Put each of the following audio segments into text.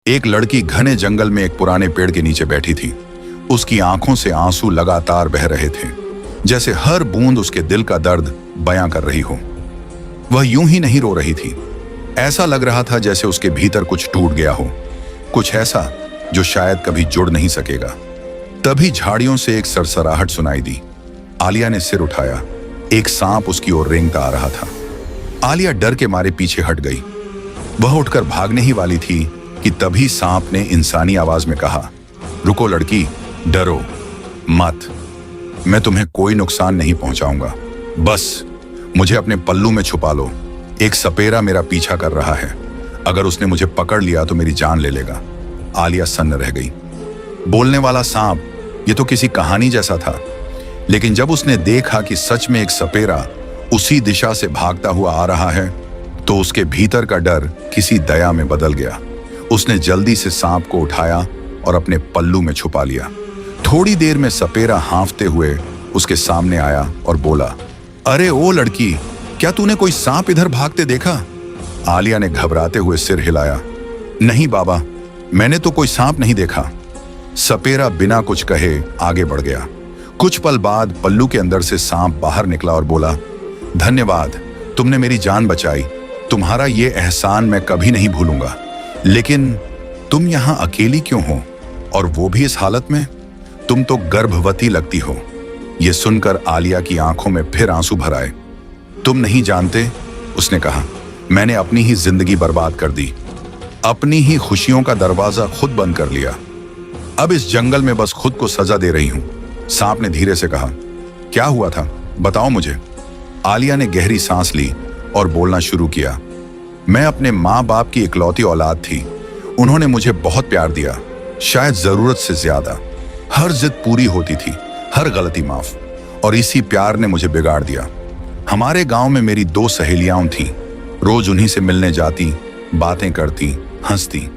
एक लड़की घने जंगल में एक पुराने पेड़ के नीचे बैठी थी। उसकी आंखों से आंसू लगातार बह रहे थे, जैसे हर बूंद उसके दिल का दर्द बयां कर रही हो। वह यूं ही नहीं रो रही थी, ऐसा लग रहा था जैसे उसके भीतर कुछ टूट गया हो, कुछ ऐसा जो शायद कभी जुड़ नहीं सकेगा। तभी झाड़ियों से एक सरसराहट सुनाई दी। आलिया ने सिर उठाया। एक सांप उसकी ओर रेंगता आ रहा था। आलिया डर के मारे पीछे हट गई। वह उठकर भागने ही वाली थी कि तभी सांप ने इंसानी आवाज में कहा, रुको लड़की, डरो मत, मैं तुम्हें कोई नुकसान नहीं पहुंचाऊंगा, बस मुझे अपने पल्लू में छुपा लो। एक सपेरा मेरा पीछा कर रहा है, अगर उसने मुझे पकड़ लिया तो मेरी जान ले लेगा। आलिया सन्न रह गई। बोलने वाला सांप, ये तो किसी कहानी जैसा था, लेकिन जब उसने देखा कि सच में एक सपेरा उसी दिशा से भागता हुआ आ रहा है, तो उसके भीतर का डर किसी दया में बदल गया। उसने जल्दी से सांप को उठाया और अपने पल्लू में छुपा लिया। थोड़ी देर में सपेरा हांफते हुए उसके सामने आया और बोला, अरे ओ लड़की, क्या तूने कोई सांप इधर भागते देखा? आलिया ने घबराते हुए सिर हिलाया। नहीं बाबा, मैंने तो कोई सांप नहीं देखा। सपेरा बिना कुछ कहे आगे बढ़ गया। कुछ पल बाद पल्लू के अंदर से सांप बाहर निकला और बोला, धन्यवाद, तुमने मेरी जान बचाई। तुम्हारा ये एहसान मैं कभी नहीं भूलूंगा। लेकिन तुम यहां अकेली क्यों हो, और वो भी इस हालत में? तुम तो गर्भवती लगती हो। यह सुनकर आलिया की आंखों में फिर आंसू भर आए। तुम नहीं जानते, उसने कहा, मैंने अपनी ही जिंदगी बर्बाद कर दी, अपनी ही खुशियों का दरवाजा खुद बंद कर लिया। अब इस जंगल में बस खुद को सजा दे रही हूं। सांप ने धीरे से कहा, क्या हुआ था, बताओ मुझे। आलिया ने गहरी सांस ली और बोलना शुरू किया। मैं अपने माँ बाप की इकलौती औलाद थी। उन्होंने मुझे बहुत प्यार दिया, शायद जरूरत से ज्यादा। हर जिद पूरी होती थी, हर गलती माफ, और इसी प्यार ने मुझे बिगाड़ दिया। हमारे गांव में मेरी 2 सहेलियां थीं। रोज उन्हीं से मिलने जाती, बातें करती, हंसती।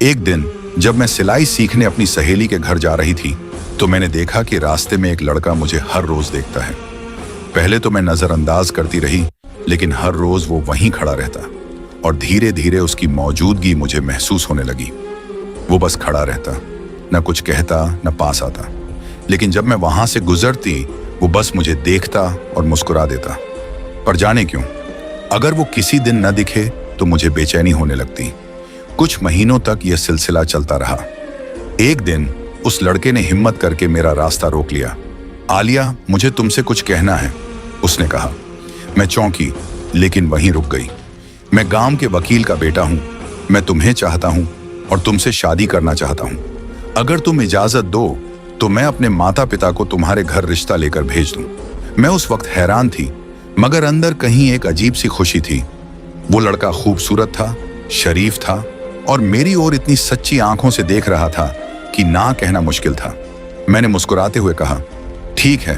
एक दिन जब मैं सिलाई सीखने अपनी सहेली के घर जा रही थी, तो मैंने देखा कि रास्ते में एक लड़का मुझे हर रोज देखता है। पहले तो मैं नजरअंदाज करती रही, लेकिन हर रोज वो वहीं खड़ा रहता, और धीरे धीरे उसकी मौजूदगी मुझे महसूस होने लगी। वो बस खड़ा रहता, न कुछ कहता, न पास आता। लेकिन जब मैं वहां से गुजरती, वो बस मुझे देखता और मुस्कुरा देता। पर जाने क्यों, अगर वो किसी दिन न दिखे तो मुझे बेचैनी होने लगती। कुछ महीनों तक यह सिलसिला चलता रहा। एक दिन उस लड़के ने हिम्मत करके मेरा रास्ता रोक लिया। आलिया, मुझे तुमसे कुछ कहना है, उसने कहा। मैं चौंकी, लेकिन वहीं रुक गई। मैं गांव के वकील का बेटा हूं। मैं तुम्हें चाहता हूं और तुमसे शादी करना चाहता हूं। अगर तुम इजाजत दो तो मैं अपने माता पिता को तुम्हारे घर रिश्ता लेकर भेज दूं। मैं उस वक्त हैरान थी, मगर अंदर कहीं एक अजीब सी खुशी थी। वो लड़का खूबसूरत था, शरीफ था, और मेरी ओर इतनी सच्ची आंखों से देख रहा था कि ना कहना मुश्किल था। मैंने मुस्कुराते हुए कहा, ठीक है,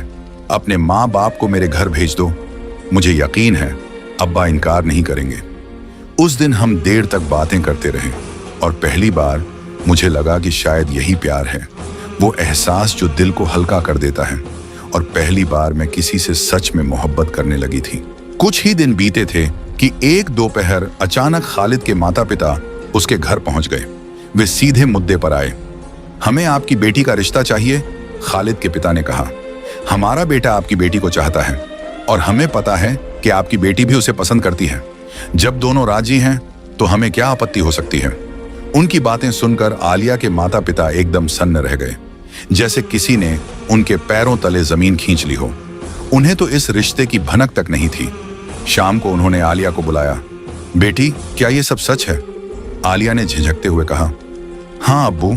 अपने माँ बाप को मेरे घर भेज दो। मुझे यकीन है अब्बा इनकार नहीं करेंगे। उस दिन हम देर तक बातें करते रहे, और पहली बार मुझे लगा कि शायद यही प्यार है, वो एहसास जो दिल को हल्का कर देता है। और पहली बार मैं किसी से सच में मोहब्बत करने लगी थी। कुछ ही दिन बीते थे कि एक दोपहर अचानक खालिद के माता पिता उसके घर पहुंच गए। वे सीधे मुद्दे पर आए। हमें आपकी बेटी का रिश्ता चाहिए, खालिद के पिता ने कहा। हमारा बेटा आपकी बेटी को चाहता है, और हमें पता है कि आपकी बेटी भी उसे पसंद करती है। जब दोनों राजी हैं तो हमें क्या आपत्ति हो सकती है। उनकी बातें सुनकर आलिया के माता पिता एकदम सन्न रह गए, जैसे किसी ने उनके पैरों तले जमीन खींच ली हो। उन्हें तो इस रिश्ते की भनक तक नहीं थी। शाम को उन्होंने आलिया को बुलाया। बेटी, क्या ये सब सच है? आलिया ने झिझकते हुए कहा, हाँ अब्बू,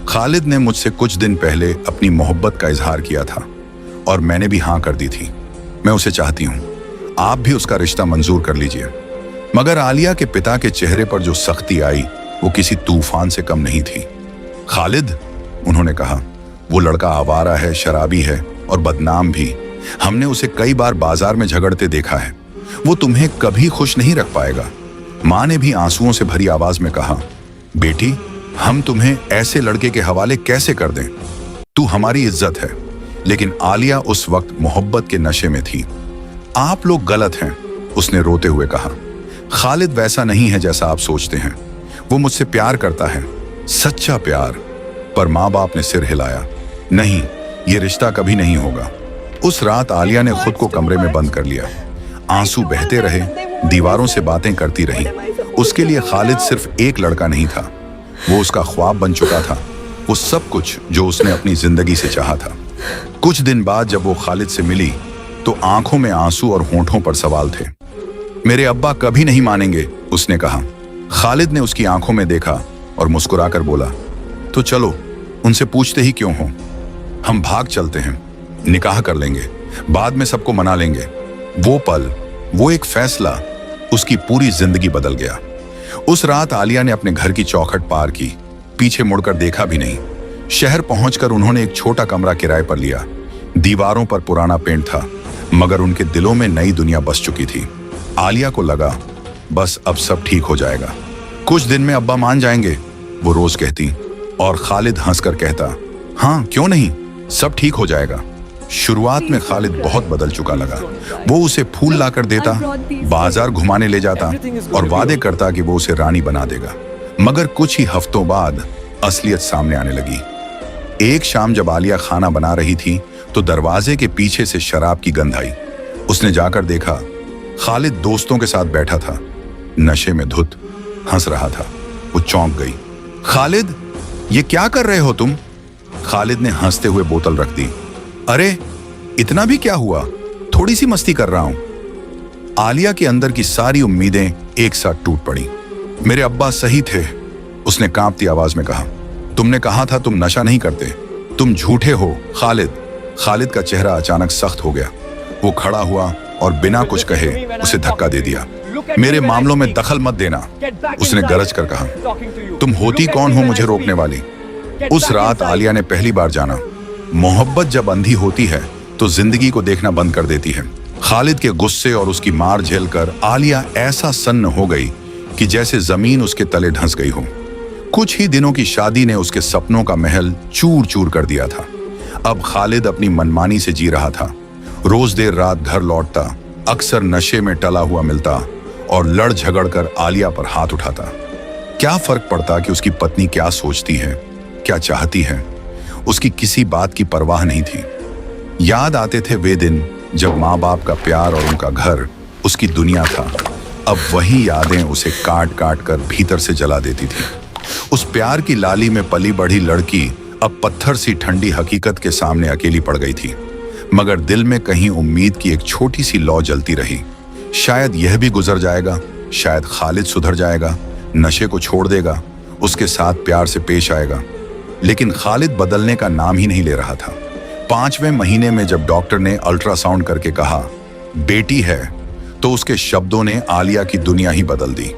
खालिद ने मुझसे कुछ दिन पहले अपनी मोहब्बत का इजहार किया था, और मैंने भी हाँ कर दी थी। मैं उसे चाहती हूँ, आप भी उसका रिश्ता मंजूर कर लीजिए। मगर आलिया के पिता के चेहरे पर जो सख्ती आई, वो किसी तूफान से कम नहीं थी। खालिद, उन्होंने कहा, वो लड़का आवारा है, शराबी है और बदनाम भी। हमने उसे कई बार बाजार में झगड़ते देखा है। वो तुम्हें कभी खुश नहीं रख पाएगा। माँ ने भी आंसुओं से भरी आवाज में कहा, बेटी, हम तुम्हें ऐसे लड़के के हवाले कैसे कर दें? तू हमारी इज्जत है। लेकिन आलिया उस वक्त मोहब्बत के नशे में थी। आप लोग गलत हैं, उसने रोते हुए कहा। खालिद वैसा नहीं है जैसा आप सोचते हैं। वो मुझसे प्यार करता है, सच्चा प्यार। पर माँ बाप ने सिर हिलाया, नहीं, ये रिश्ता कभी नहीं होगा। उस रात आलिया ने खुद को कमरे में बंद कर लिया। आंसू बहते रहे, दीवारों से बातें करती रही। उसके लिए खालिद सिर्फ एक लड़का नहीं था, वो उसका ख्वाब बन चुका था, वो सब कुछ जो उसने अपनी जिंदगी से चाहा था। कुछ दिन बाद जब वो खालिद से मिली तो आंखों में आंसू और होंठों पर सवाल थे। मेरे अब्बा कभी नहीं मानेंगे, उसने कहा। खालिद ने उसकी आंखों में देखा और मुस्कुराकर बोला, तो चलो, उनसे पूछते ही क्यों हो, हम भाग चलते हैं, निकाह कर लेंगे, बाद में सबको मना लेंगे। वो पल, वो एक फैसला उसकी पूरी जिंदगी बदल गया। उस रात आलिया ने अपने घर की चौखट पार की, पीछे मुड़कर देखा भी नहीं। शहर पहुंचकर उन्होंने एक छोटा कमरा किराए पर लिया। दीवारों पर पुराना पेंट था, मगर उनके दिलों में नई दुनिया बस चुकी थी। आलिया को लगा, बस अब सब ठीक हो जाएगा, कुछ दिन में अब्बा मान जाएंगे, वो रोज कहती। और खालिद हंसकर कहता, हाँ क्यों नहीं, सब ठीक हो जाएगा। शुरुआत में खालिद बहुत बदल चुका लगा। वो उसे फूल लाकर देता, बाजार घुमाने ले जाता और वादे करता कि वो उसे रानी बना देगा। मगर कुछ ही हफ्तों बाद असलियत सामने आने लगी। एक शाम जब आलिया खाना बना रही थी तो दरवाजे के पीछे से शराब की गंध आई। उसने जाकर देखा, खालिद दोस्तों के साथ बैठा था, नशे में धुत, हंस रहा था। वो चौंक गई। खालिद, ये क्या कर रहे हो तुम? खालिद ने हंसते हुए बोतल रख दी। अरे इतना भी क्या हुआ, थोड़ी सी मस्ती कर रहा हूं। आलिया के अंदर की सारी उम्मीदें एक साथ टूट पड़ी। मेरे अब्बा सही थे, उसने कांपती आवाज में कहा। तुमने कहा था तुम नशा नहीं करते, तुम झूठे हो। खालिद का चेहरा अचानक सख्त हो गया। वो खड़ा हुआ और बिना कुछ कहे उसे धक्का दे दिया। मेरे मामलों में दखल मत देना, उसने गरज कर कहा। तुम होती कौन हो मुझे रोकने वाली? उस रात आलिया ने पहली बार जाना, मोहब्बत जब अंधी होती है तो जिंदगी को देखना बंद कर देती है। खालिद के गुस्से और उसकी मार झेलकर आलिया ऐसा सन्न हो गई कि जैसे जमीन उसके तले धंस गई हो। कुछ ही दिनों की शादी ने उसके सपनों का महल चूर चूर कर दिया था। अब खालिद अपनी मनमानी से जी रहा था। रोज देर रात घर लौटता, अक्सर नशे में टला हुआ मिलता और लड़ झगड़ कर आलिया पर हाथ उठाता। क्या फर्क पड़ता कि उसकी पत्नी क्या सोचती है, क्या चाहती है? उसकी किसी बात की परवाह नहीं थी। याद आते थे वे दिन जब माँ बाप का प्यार और उनका घर उसकी दुनिया था। अब वही यादें उसे काट काट कर भीतर से जला देती थी। उस प्यार की लाली में पली बढ़ी लड़की अब पत्थर सी ठंडी हकीकत के सामने अकेली पड़ गई थी। मगर दिल में कहीं उम्मीद की एक छोटी सी लौ जलती रही। शायद यह भी गुजर जाएगा, शायद खालिद सुधर जाएगा, नशे को छोड़ देगा, उसके साथ प्यार से पेश आएगा। लेकिन खालिद बदलने का नाम ही नहीं ले रहा था। 5वें महीने में जब डॉक्टर ने अल्ट्रासाउंड करके कहा बेटी है, तो उसके शब्दों ने आलिया की दुनिया ही बदल दी।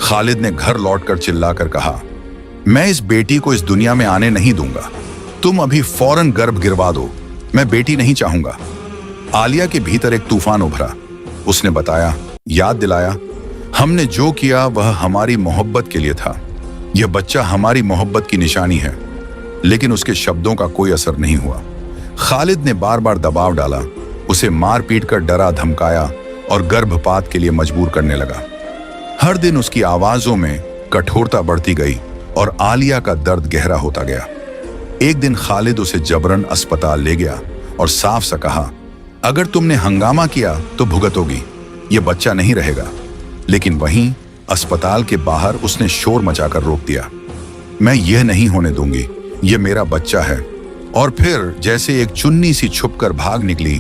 खालिद ने घर लौटकर चिल्लाकर कहा, मैं इस बेटी को इस दुनिया में आने नहीं दूंगा, तुम अभी फौरन गर्भ गिरवा दो, मैं बेटी नहीं चाहूंगा। आलिया के भीतर एक तूफान उभरा। उसने बताया, याद दिलाया, हमने जो किया वह हमारी मोहब्बत के लिए था, यह बच्चा हमारी मोहब्बत की निशानी है। लेकिन उसके शब्दों का कोई असर नहीं हुआ। खालिद ने बार बार दबाव डाला, उसे मार पीट कर डरा धमकाया और गर्भपात के लिए मजबूर करने लगा। हर दिन उसकी आवाजों में कठोरता बढ़ती गई और आलिया का दर्द गहरा होता गया। एक दिन खालिद उसे जबरन अस्पताल ले गया और साफ सा कहा, अगर तुमने हंगामा किया तो भुगतोगी, ये बच्चा नहीं रहेगा। लेकिन वहीं अस्पताल के बाहर उसने शोर मचाकर रोक दिया, मैं यह नहीं होने दूंगी, ये मेरा बच्चा है। और फिर जैसे एक चुन्नी सी छुपकर भाग निकली।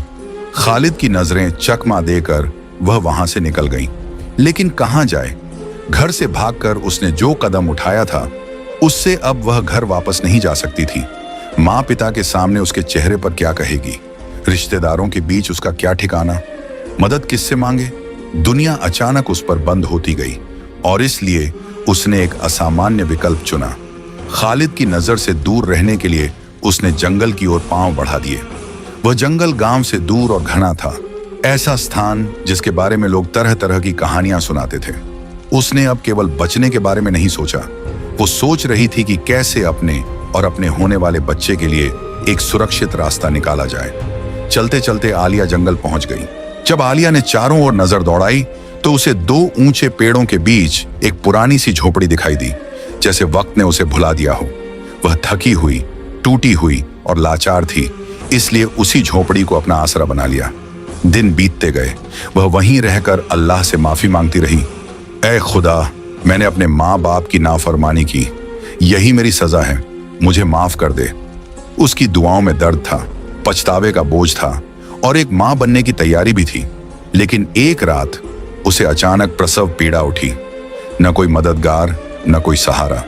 खालिद की नजरें चकमा देकर वह वहां से निकल गई। लेकिन कहां जाए? घर से भागकर उसने जो कदम उठाया था उससे अब वह घर वापस नहीं जा सकती थी। माँ पिता के सामने उसके चेहरे पर क्या कहेगी? रिश्तेदारों के बीच उसका क्या ठिकाना? मदद किससे मांगे? दुनिया अचानक उस पर बंद होती गई और इसलिए उसने एक असामान्य विकल्प चुना। खालिद की नजर से दूर रहने के लिए उसने जंगल की ओर पांव बढ़ा दिए। वह जंगल गांव से दूर और घना था, ऐसा स्थान जिसके बारे में लोग तरह तरह की कहानियां सुनाते थे। उसने अब केवल बचने के बारे में नहीं सोचा, वो सोच रही थी कि कैसे अपने और अपने होने वाले बच्चे के लिए एक सुरक्षित रास्ता निकाला जाए। चलते चलते आलिया जंगल पहुंच गई। जब आलिया ने चारों ओर नजर दौड़ाई तो उसे 2 ऊंचे पेड़ों के बीच एक पुरानी सी झोपड़ी दिखाई दी, जैसे वक्त ने उसे भुला दिया हो। वह थकी हुई, टूटी हुई और लाचार थी, इसलिए उसी झोपड़ी को अपना आसरा बना लिया। दिन बीतते गए, वह वहीं रहकर अल्लाह से माफी मांगती रही। ऐ खुदा, मैंने अपने माँ बाप की नाफरमानी की, यही मेरी सजा है, मुझे माफ कर दे। उसकी दुआओं में दर्द था, पछतावे का बोझ था और एक माँ बनने की तैयारी भी थी। लेकिन एक रात उसे अचानक प्रसव पीड़ा उठी। न कोई मददगार, न कोई सहारा।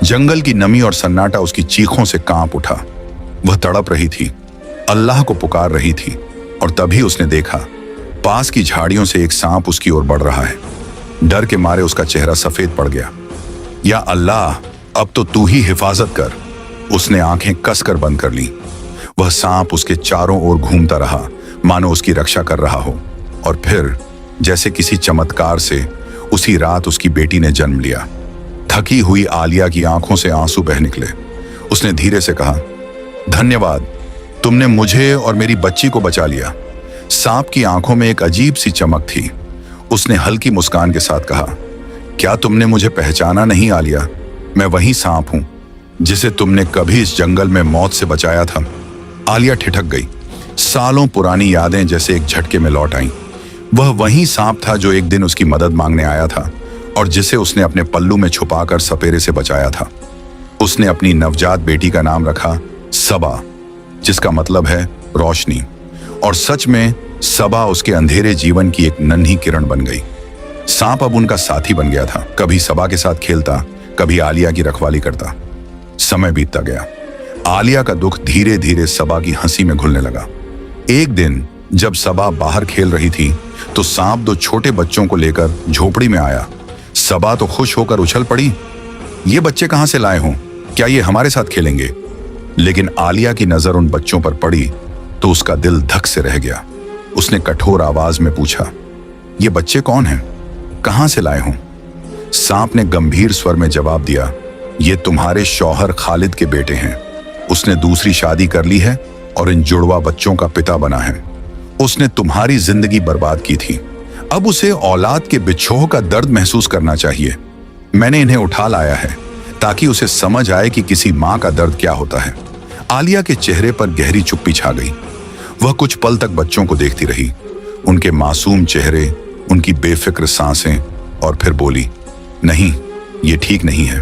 जंगल की नमी और सन्नाटा उसकी चीखों से कांप उठा। वह तड़प रही थी, अल्लाह को पुकार रही थी, और तभी उसने देखा पास की झाड़ियों से एक सांप उसकी ओर बढ़ रहा है। डर के मारे उसका चेहरा सफेद पड़ गया। या अल्लाह, अब तो तू ही हिफाजत कर। उसने आंखें कसकर बंद कर ली। वह सांप उसके चारों ओर घूमता रहा, मानो उसकी रक्षा कर रहा हो। और फिर जैसे किसी चमत्कार से उसी रात उसकी बेटी ने जन्म लिया। थकी हुई आलिया की आंखों से आंसू बह निकले। उसने धीरे से कहा, धन्यवाद, तुमने मुझे और मेरी बच्ची को बचा लिया। सांप की आंखों में एक अजीब सी चमक थी। उसने हल्की मुस्कान के साथ कहा, क्या तुमने मुझे पहचाना नहीं आलिया? मैं वही सांप हूं जिसे तुमने कभी इस जंगल में मौत से बचाया था। आलिया ठिठक गई। सालों पुरानी यादें जैसे एक झटके में लौट आईं। वह वही सांप था जो एक दिन उसकी मदद मांगने आया था और जिसे उसने अपने पल्लू में छुपाकर सपेरे से बचाया था। उसने अपनी नवजात बेटी का नाम रखा सबा, जिसका मतलब है रोशनी। और सच में सबा उसके अंधेरे जीवन की एक नन्ही किरण बन गई। सांप अब उनका साथी बन गया था। कभी सबा के साथ खेलता, कभी आलिया की रखवाली करता। समय बीतता गया। आलिया का दुख धीरे धीरे सबा की हंसी में घुलने लगा। एक दिन जब सबा बाहर खेल रही थी तो सांप दो छोटे बच्चों को लेकर झोपड़ी में आया। सबा तो खुश होकर उछल पड़ी, ये बच्चे कहां से लाए हों? क्या ये हमारे साथ खेलेंगे? लेकिन आलिया की नजर उन बच्चों पर पड़ी तो उसका दिल धक से रह गया। उसने कठोर आवाज में पूछा, ये बच्चे कौन हैं? कहां से लाए हों? सांप ने गंभीर स्वर में जवाब दिया, ये तुम्हारे शौहर खालिद के बेटे हैं। उसने दूसरी शादी कर ली है और इन जुड़वा बच्चों का पिता बना है। उसने तुम्हारी जिंदगी बर्बाद की थी, अब उसे औलाद के बिछोह का दर्द महसूस करना चाहिए। मैंने इन्हें उठा लाया है ताकि उसे समझ आए कि किसी माँ का दर्द क्या होता है। आलिया के चेहरे पर गहरी चुप्पी छा गई। वह कुछ पल तक बच्चों को देखती रही, उनके मासूम चेहरे, उनकी बेफिक्र सांसें, और फिर बोली, नहीं, ये ठीक नहीं है।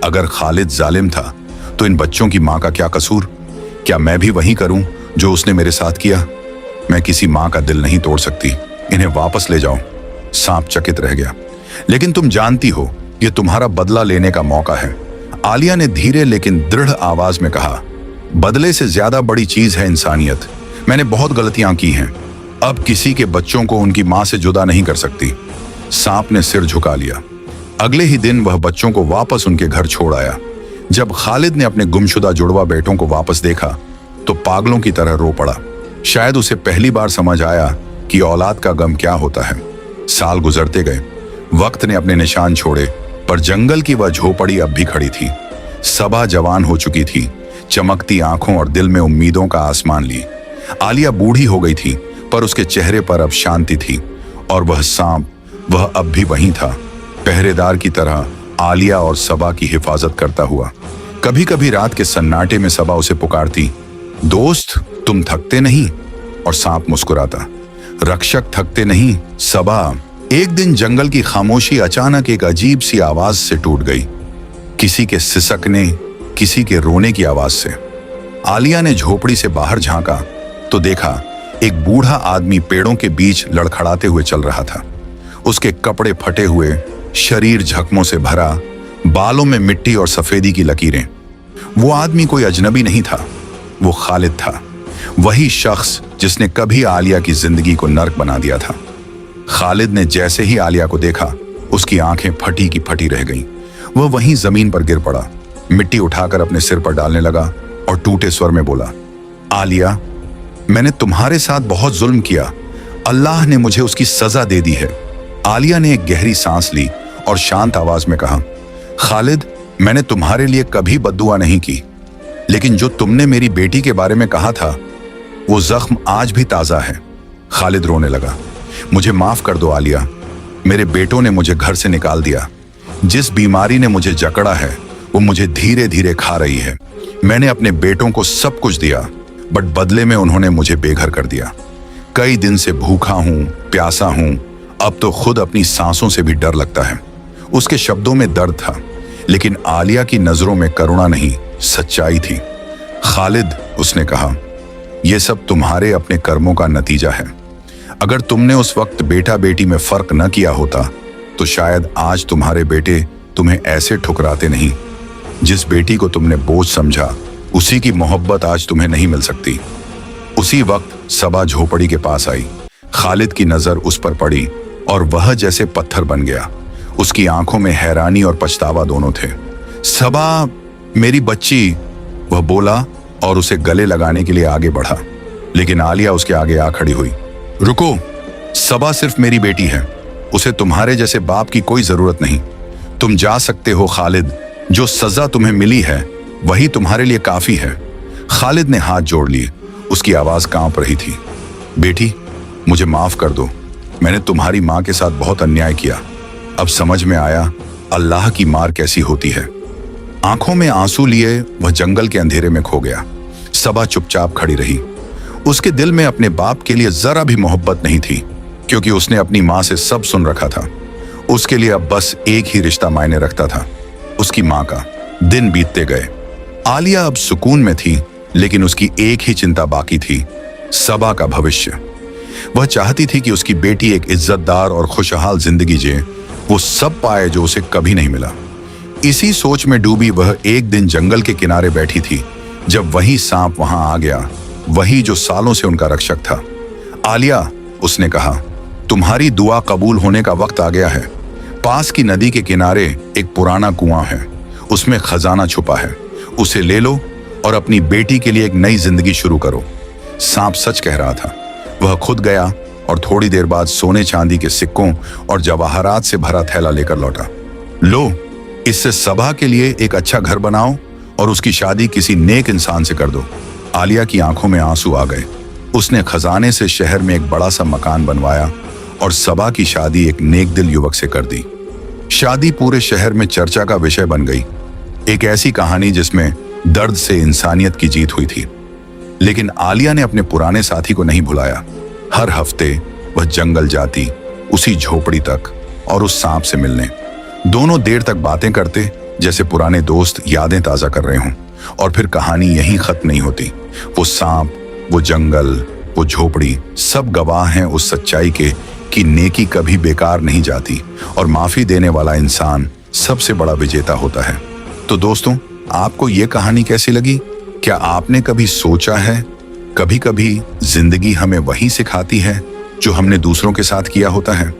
अगर खालिद जालिम था तो इन बच्चों की माँ का क्या कसूर? क्या मैं भी वही करूं जो उसने मेरे साथ किया? मैं किसी माँ का दिल नहीं तोड़ सकती। इन्हें वापस ले जाओ। सांप चकित रह गया। लेकिन तुम जानती हो, यह तुम्हारा बदला लेने का मौका है। आलिया ने धीरे लेकिन दृढ़ आवाज में कहा, बदले से ज्यादा बड़ी चीज है इंसानियत। मैंने बहुत गलतियां की हैं। अब किसी के बच्चों को उनकी माँ से जुदा नहीं कर सकती। सांप ने सिर झुका लिया। अगले ही दिन वह बच्चों को वापस उनके घर छोड़ आया। जब खालिद ने अपने गुमशुदा जुड़वा बेटों को वापस देखा तो पागलों की तरह रो पड़ा। शायद उसे पहली बार समझ आया कि औलाद का गम क्या होता है। साल गुजरते गए, वक्त ने अपने निशान छोड़े, पर जंगल की वह झोपड़ी अब भी खड़ी थी। सबा जवान हो चुकी थी, चमकती आंखों और दिल में उम्मीदों का आसमान लिए। आलिया बूढ़ी हो गई थी, पर उसके चेहरे पर अब शांति थी। और वह सांप, वह अब भी वहीं था, पहरेदार की तरह आलिया और सबा की हिफाजत करता हुआ। कभी कभी रात के सन्नाटे में सबा उसे पुकारती, दोस्त तुम थकते नहीं? और सांप मुस्कुराता, रक्षक थकते नहीं सबा। एक दिन जंगल की खामोशी अचानक एक अजीब सी आवाज से टूट गई, किसी के सिसकने, किसी के रोने की आवाज से। आलिया ने झोपड़ी से बाहर झांका तो देखा एक बूढ़ा आदमी पेड़ों के बीच लड़खड़ाते हुए चल रहा था। उसके कपड़े फटे हुए, शरीर जख्मों से भरा, बालों में मिट्टी और सफेदी की लकीरें। वो आदमी कोई अजनबी नहीं था, वो खालिद था, वही शख्स जिसने कभी आलिया की जिंदगी को नर्क बना दिया था। खालिद ने जैसे ही आलिया को देखा, उसकी आंखें फटी की फटी रह गईं। वह वहीं जमीन पर गिर पड़ा, मिट्टी उठाकर अपने सिर पर डालने लगा और टूटे स्वर में बोला, आलिया, मैंने तुम्हारे साथ बहुत जुल्म किया। अल्लाह ने मुझे उसकी सजा दे दी है। आलिया ने एक गहरी सांस ली और शांत आवाज में कहा, खालिद, मैंने तुम्हारे लिए कभी बद्दुआ नहीं की, लेकिन जो तुमने मेरी बेटी के बारे में कहा था, वो जख्म आज भी ताजा है। खालिद रोने लगा, मुझे माफ कर दो आलिया, मेरे बेटों ने मुझे घर से निकाल दिया। जिस बीमारी ने मुझे जकड़ा है वो मुझे धीरे धीरे खा रही है। मैंने अपने बेटों को सब कुछ दिया, बट बदले में उन्होंने मुझे बेघर कर दिया। कई दिन से भूखा हूं, प्यासा हूं, अब तो खुद अपनी सांसों से भी डर लगता है। उसके शब्दों में दर्द था, लेकिन आलिया की नजरों में करुणा नहीं, सच्चाई थी। खालिद, उसने कहा, यह सब तुम्हारे अपने कर्मों का नतीजा है। अगर तुमने उस वक्त बेटा बेटी में फर्क न किया होता तो शायद आज तुम्हारे बेटे तुम्हें ऐसे ठुकराते नहीं। जिस बेटी को तुमने बोझ समझा, उसी की मोहब्बत आज तुम्हें नहीं मिल सकती। उसी वक्त सबा झोपड़ी के पास आई। खालिद की नजर उस पर पड़ी और वह जैसे पत्थर बन गया। उसकी आंखों में हैरानी और पछतावा दोनों थे। सबा, मेरी बच्ची, वह बोला और उसे गले लगाने के लिए आगे बढ़ा, लेकिन आलिया उसके आगे आ खड़ी हुई। रुको, सबा सिर्फ मेरी बेटी है, उसे तुम्हारे जैसे बाप की कोई जरूरत नहीं। तुम जा सकते हो खालिद, जो सजा तुम्हें मिली है वही तुम्हारे लिए काफी है। खालिद ने हाथ जोड़ लिए, उसकी आवाज कांप रही थी। बेटी, मुझे माफ कर दो, मैंने तुम्हारी माँ के साथ बहुत अन्याय किया। अब समझ में आया अल्लाह की मार कैसी होती है। आंखों में आंसू लिए वह जंगल के अंधेरे में खो गया। सबा चुपचाप खड़ी रही। उसके दिल में अपने बाप के लिए जरा भी मोहब्बत नहीं थी, क्योंकि उसने अपनी माँ से सब सुन रखा था। उसके लिए अब बस एक ही रिश्ता मायने रखता था, उसकी माँ का। दिन बीतते गए। आलिया अब सुकून में थी, लेकिन उसकी एक ही चिंता बाकी थी, सबा का भविष्य। वह चाहती थी कि उसकी बेटी एक इज्जतदार और खुशहाल जिंदगी जिए, वो सब पाए जो उसे कभी नहीं मिला। इसी सोच में डूबी वह एक दिन जंगल के किनारे बैठी थी, जब वही सांप वहां आ गया, वही जो सालों से उनका रक्षक था। आलिया, उसने कहा, तुम्हारी दुआ कबूल होने का वक्त आ गया है। पास की नदी के किनारे एक पुराना कुआं है, उसमें खजाना छुपा है, उसे ले लो और अपनी बेटी के लिए एक नई जिंदगी शुरू करो। सांप सच कह रहा था। वह खुद गया और थोड़ी देर बाद सोने चांदी के सिक्कों और जवाहरात से भरा थैला लेकर लौटा। लो, इससे सबा के लिए एक अच्छा घर बनाओ और उसकी शादी किसी नेक इंसान से कर दो। आलिया की आंखों में आंसू आ गए। उसने खजाने से शहर में एक बड़ा सा मकान बनवाया और सबा की शादी एक नेक दिल युवक से कर दी। शादी पूरे शहर में चर्चा का विषय बन गई, एक ऐसी कहानी जिसमें दर्द से इंसानियत की जीत हुई थी। लेकिन आलिया ने अपने पुराने साथी को नहीं भुलाया। हर हफ्ते वह जंगल जाती, उसी झोपड़ी तक और उस सांप से मिलने। दोनों देर तक बातें करते, जैसे पुराने दोस्त यादें ताजा कर रहे हों, और फिर कहानी यहीं खत्म नहीं होती। वो सांप, वो जंगल, वो झोपड़ी, सब गवाह हैं उस सच्चाई के कि नेकी कभी बेकार नहीं जाती और माफी देने वाला इंसान सबसे बड़ा विजेता होता है। तो दोस्तों, आपको ये कहानी कैसी लगी? क्या आपने कभी सोचा है, कभी कभी जिंदगी हमें वही सिखाती है जो हमने दूसरों के साथ किया होता है?